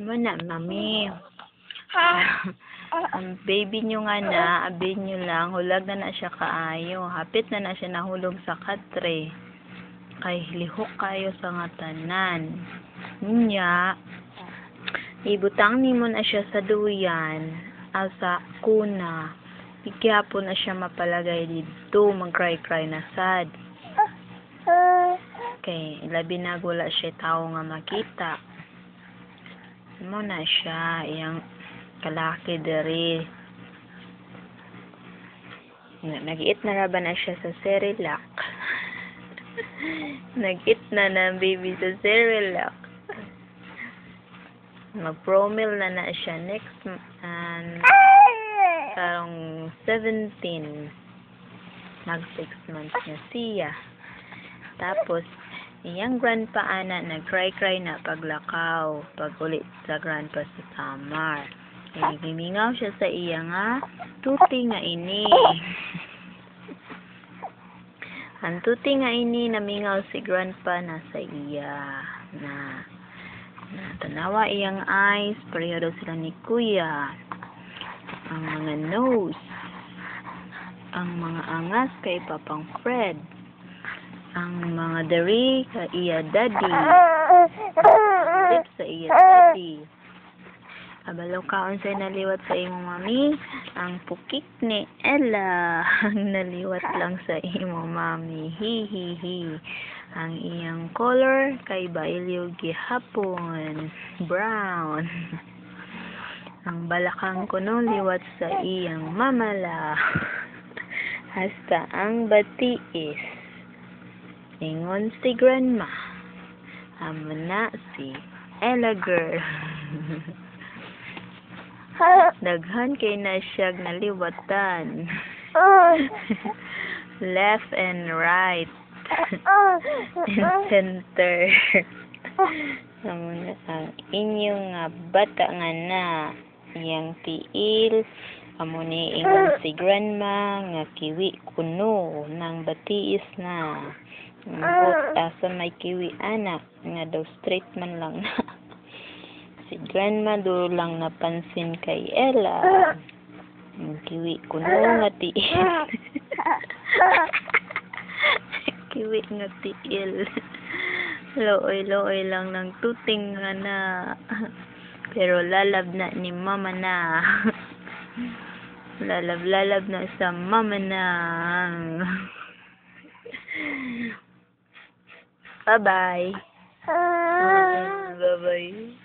Mo na, mami. Ang baby nyo nga na, abin nyo lang, hulag na siya kaayo. Hapit na siya nahulog sa katre. Kay lihok kayo sa nga tanan. Nya, ibutang ni mo na siya sa duyan, asa kuna. Igyapon na siya mapalagay dito, mag-cry-cry na sad. Okay, labi na gula siya tao nga makita. Mo na siya, iyang kalaki diri. Nag-eat na ba na siya sa Cerelac? Nag-eat na ng baby sa Cerelac. Mag-promil na siya next karong 17. Mag 6 months na siya. Tapos iyang grandpa ana nag-cry-cry na paglakaw pag ulit sa grandpa sa Samar. Gimingaw siya sa iya nga tuti nga ini. Ang tuti nga ini namingaw si grandpa na sa iya na tanawa iyang eyes, pareho daw sila ni kuya. Ang mga nose, ang mga angas kay Papang Fred, ang mga dari kay iya daddy, lips sa iya daddy. Abalaw kaon say naliwat sa imong mami, ang pukik ni Ella ang naliwat lang sa imong mami. Hi. Ang iyang color kay Bailyo gihapon, brown. Ang balakang kuno liwat sa iyang mamala. Hasta ang batiis. Ingon si grandma. Amo na si Ella girl. Daghan kay na siya naliwatan. Left and right. And center. Amo na ang inyong bata nga na. Yang tiil. Amo ni ingon si grandma nga kiwi kuno nang batiis na. Asa may kiwi anak nga daw straight man lang na. Si grandma do lang napansin kay Ella. Ang kiwi kuno nga tiil. Kiwi nga tiil. Looy lang ng tuting nga na. Pero lalab na ni mama na. Lalab na sa mama na. Bye-bye. Bye-bye.